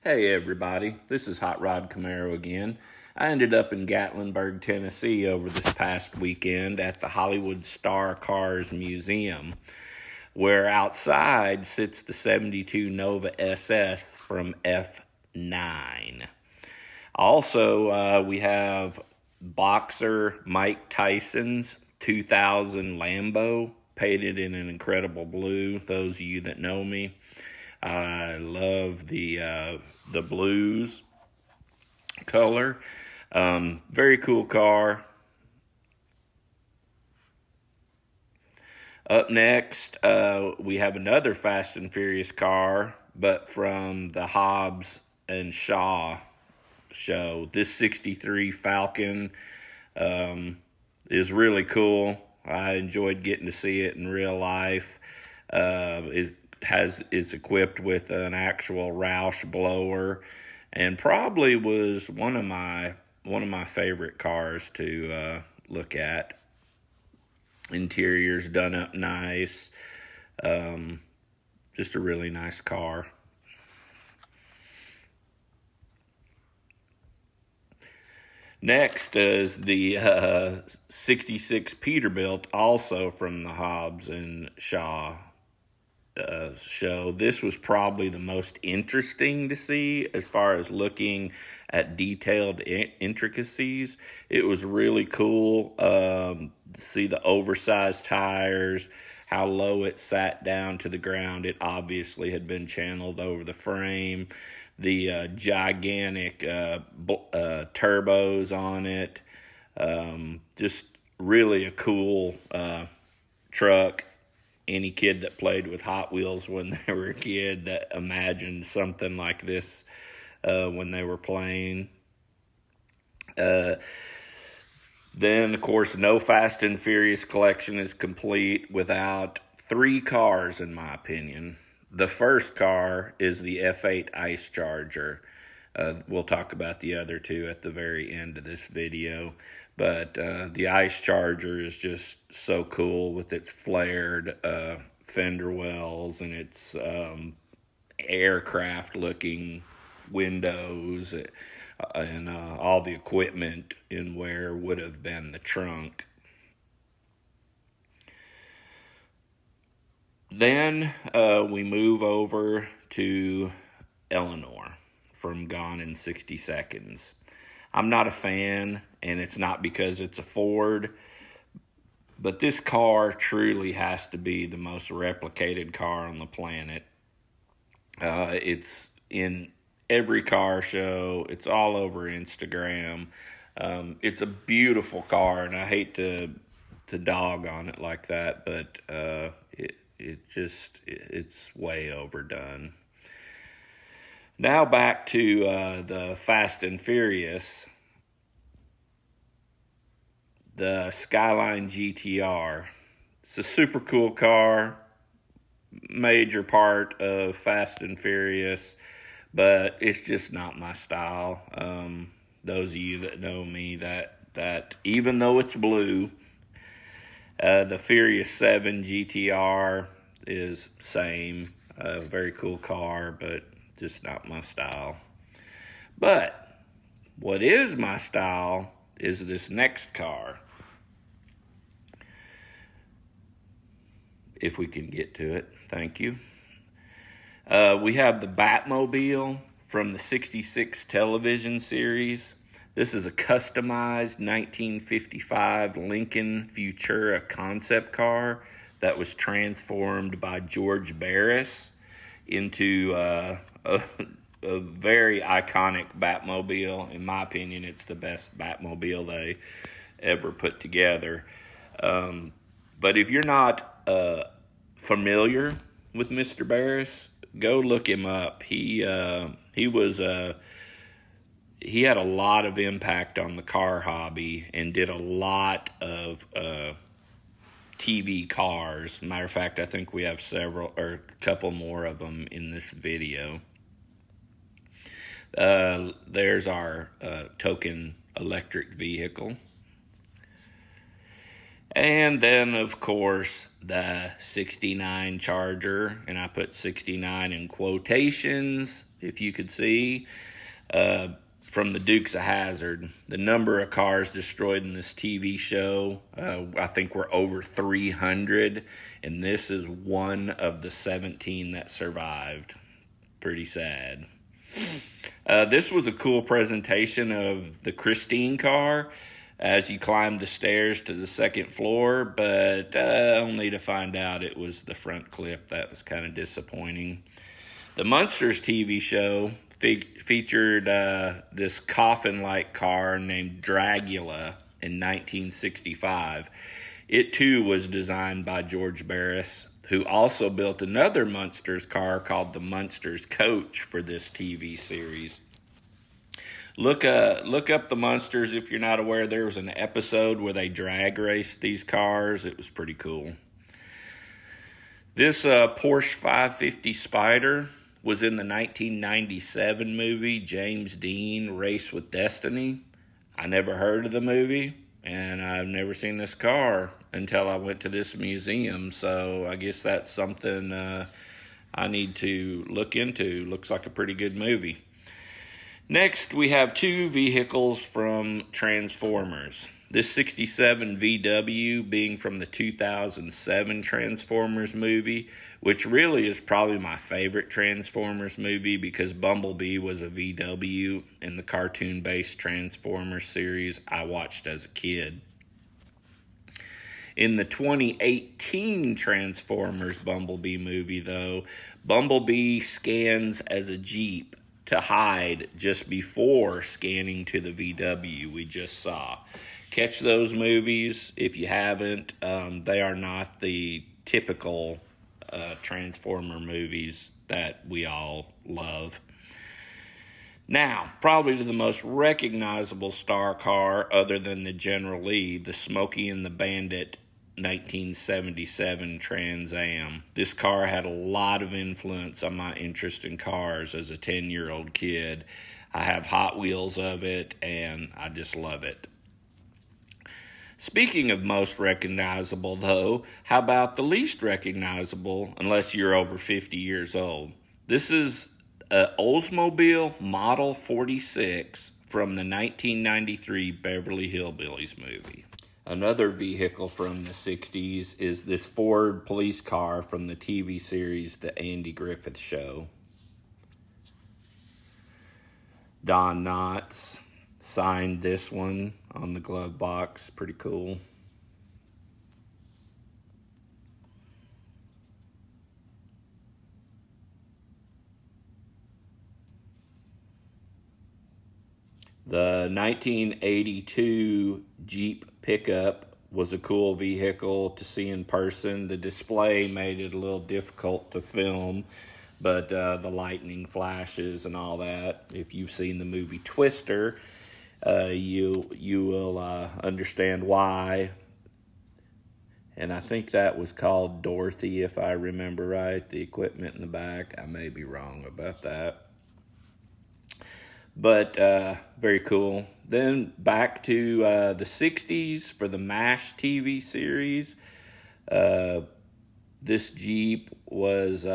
Hey everybody, this is Hot Rod Camaro again. I ended up in Gatlinburg, Tennessee over this past weekend at the Hollywood Star Cars Museum, where outside sits the 72 Nova SS from F9. Also, we have boxer Mike Tyson's 2000 Lambo, painted in an incredible blue. Those of you that know me, I love the blues color. Very cool car. Up next, we have another Fast and Furious car, but from the Hobbs and Shaw show. This 63 Falcon is really cool. I enjoyed getting to see it in real life. It's equipped with an actual Roush blower, and probably was one of my favorite cars to look at. Interior's done up nice. Just a really nice car. Next is the 66 Peterbilt, also from the Hobbs and Shaw show. This was probably the most interesting to see as far as looking at detailed intricacies. It was really cool to see the oversized tires, how low it sat down to the ground. It obviously had been channeled over the frame. The gigantic turbos on it. Just really a cool truck. Any kid that played with Hot Wheels when they were a kid that imagined something like this when they were playing. Then, of course, no Fast and Furious collection is complete without three cars, in my opinion. The first car is the F8 Ice Charger. We'll talk about the other two at the very end of this video. But the Ice Charger is just so cool with its flared fender wells and its aircraft-looking windows and all the equipment in where would have been the trunk. Then we move over to Eleanor from Gone in 60 Seconds. I'm not a fan, and it's not because it's a Ford, but this car truly has to be the most replicated car on the planet. It's in every car show. It's all over Instagram. It's a beautiful car, and I hate to dog on it like that, but it's way overdone. Now back to the Fast and Furious. The Skyline GTR. It's a super cool car. Major part of Fast and Furious, but it's just not my style. Those of you that know me, that even though it's blue, the Furious 7 GTR is same. Very cool car, but just not my style. But what is my style is this next car. If we can get to it. Thank you. We have the Batmobile from the 66 television series. This is a customized 1955 Lincoln Futura concept car that was transformed by George Barris into a very iconic Batmobile. In my opinion, it's the best Batmobile they ever put together. But if you're not familiar with Mr. Barris, go look him up. He had a lot of impact on the car hobby and did a lot of TV cars. Matter of fact, I think we have a couple more of them in this video. There's our token electric vehicle. And then, of course, the 69 Charger, and I put 69 in quotations if you could see, from the Dukes of Hazzard. The number of cars destroyed in this TV show, I think we're over 300, and this is one of the 17 that survived. Pretty sad. This was a cool presentation of the Christine car as you climbed the stairs to the second floor, but only to find out it was the front clip. That was kind of disappointing. The Munsters TV show featured this coffin-like car named Dragula in 1965. It, too, was designed by George Barris, who also built another Munsters car called the Munsters Coach for this TV series. Look up the Munsters if you're not aware. There was an episode where they drag raced these cars. It was pretty cool. This Porsche 550 Spyder was in the 1997 movie James Dean Race with Destiny. I never heard of the movie, and I've never seen this car until I went to this museum, so I guess that's something I need to look into. Looks like a pretty good movie. Next, we have two vehicles from Transformers. This 67 VW being from the 2007 Transformers movie, which really is probably my favorite Transformers movie because Bumblebee was a VW in the cartoon-based Transformers series I watched as a kid. In the 2018 Transformers Bumblebee movie, though, Bumblebee scans as a Jeep to hide just before scanning to the VW we just saw. Catch those movies if you haven't. They are not the typical Transformer movies that we all love. Now, probably the most recognizable star car other than the General Lee, the Smokey and the Bandit 1977 Trans Am. This car had a lot of influence on my interest in cars as a 10-year-old kid. I have Hot Wheels of it, and I just love it. Speaking of most recognizable, though, how about the least recognizable, unless you're over 50 years old? This is an Oldsmobile Model 46 from the 1993 Beverly Hillbillies movie. Another vehicle from the 60s is this Ford police car from the TV series The Andy Griffith Show. Don Knotts signed this one on the glove box. Pretty cool. The 1982 Jeep pickup was a cool vehicle to see in person. The display made it a little difficult to film, but the lightning flashes and all that. If you've seen the movie Twister, you will understand why. And I think that was called Dorothy, if I remember right, the equipment in the back. I may be wrong about that. But very cool. Then back to the 60s for the MASH TV series. This Jeep was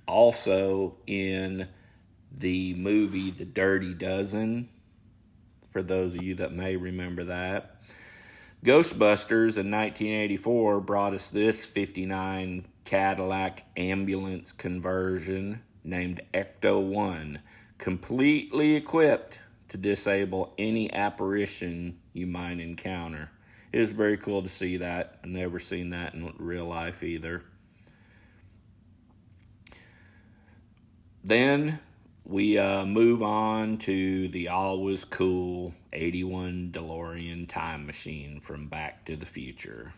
also in the movie The Dirty Dozen, for those of you that may remember that. Ghostbusters in 1984 brought us this 59 Cadillac ambulance conversion named Ecto-1, completely equipped to disable any apparition you might encounter. It was very cool to see that. I've never seen that in real life either. Then we move on to the always cool 81 DeLorean time machine from Back to the Future.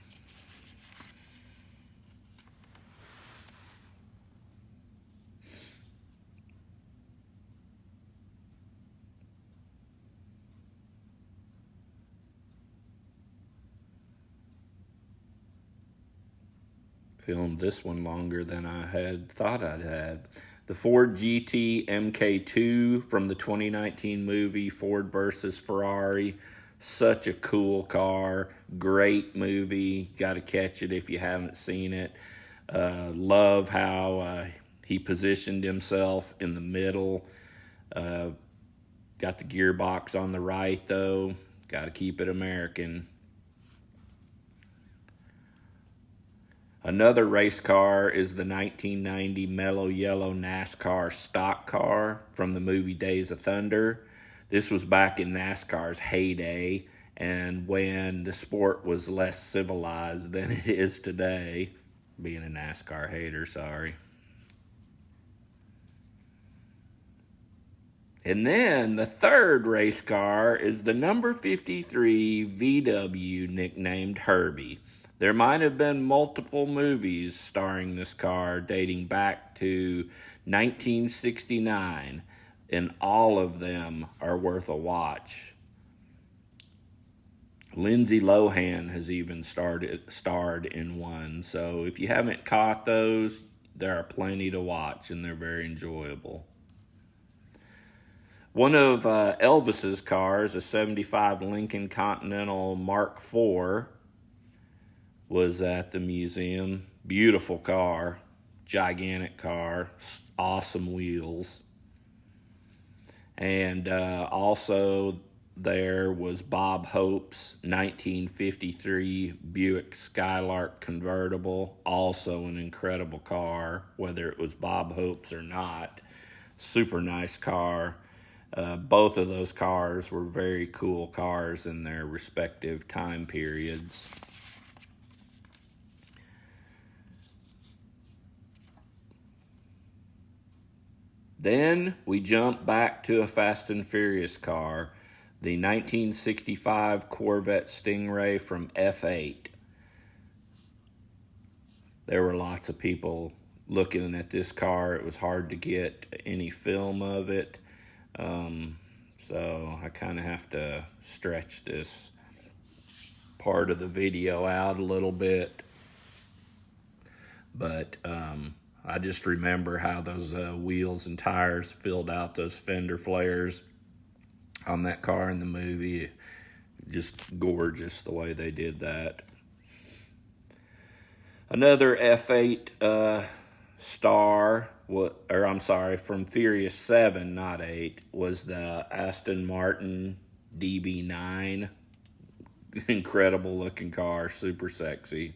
Filmed this one longer than I had thought I'd had. The Ford GT MK2 from the 2019 movie Ford versus Ferrari. Such a cool car. Great movie. Got to catch it if you haven't seen it. Love how He positioned himself in the middle. Got the gearbox on the right, though. Got to keep it American. Another race car is the 1990 Mellow Yellow NASCAR stock car from the movie Days of Thunder. This was back in NASCAR's heyday and when the sport was less civilized than it is today. Being a NASCAR hater, sorry. And then the third race car is the number 53 VW, nicknamed Herbie. There might have been multiple movies starring this car dating back to 1969, and all of them are worth a watch. Lindsay Lohan has even starred in one, so if you haven't caught those, there are plenty to watch, and they're very enjoyable. One of Elvis's cars, a 75 Lincoln Continental Mark IV, was at the museum. Beautiful car, gigantic car, awesome wheels. And also there was Bob Hope's 1953 Buick Skylark convertible, also an incredible car, whether it was Bob Hope's or not. Super nice car. Both of those cars were very cool cars in their respective time periods. Then we jump back to a Fast and Furious car, the 1965 Corvette Stingray from F8. There were lots of people looking at this car. It was hard to get any film of it. So I kind of have to stretch this part of the video out a little bit. But I just remember how those wheels and tires filled out those fender flares on that car in the movie. Just gorgeous the way they did that. Another F8 star, from Furious 7, not 8, was the Aston Martin DB9. Incredible looking car, super sexy.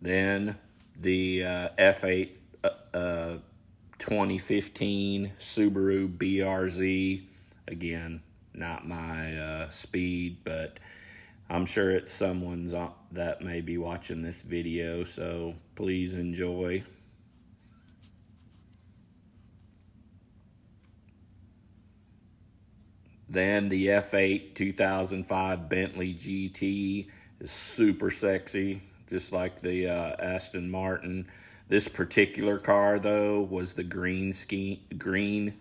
Then the F8 2015 Subaru BRZ. Again, not my speed, but I'm sure it's someone's that may be watching this video, so please enjoy. Then the F8 2005 Bentley GT is super sexy, just like the Aston Martin. This particular car, though, was the green screen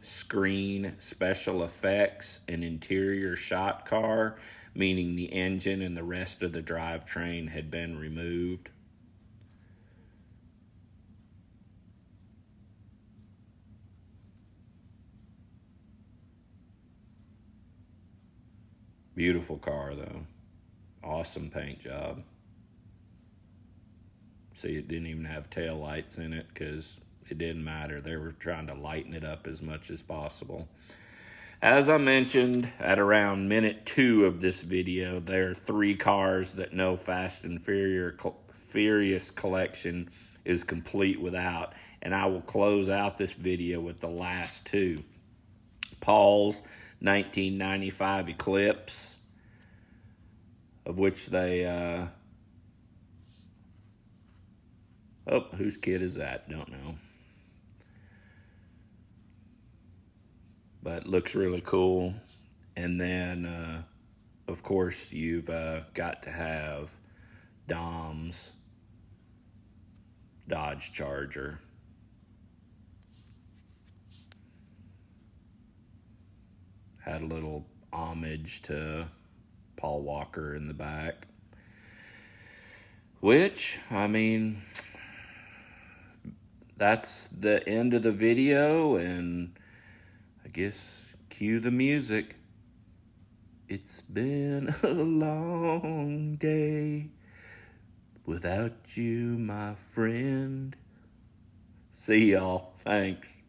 special effects and interior shot car, meaning the engine and the rest of the drivetrain had been removed. Beautiful car, though. Awesome paint job. See, it didn't even have tail lights in it because it didn't matter. They were trying to lighten it up as much as possible. As I mentioned, at around minute 2 of this video, there are 3 cars that no Fast and Furious collection is complete without, and I will close out this video with the last 2. Paul's 1995 Eclipse, of which they... Oh, whose kid is that? Don't know. But looks really cool. And then, of course, you've got to have Dom's Dodge Charger. Had a little homage to Paul Walker in the back. Which, I mean... that's the end of the video, and I guess Cue the music. It's been a long day without you, my friend. See y'all. Thanks.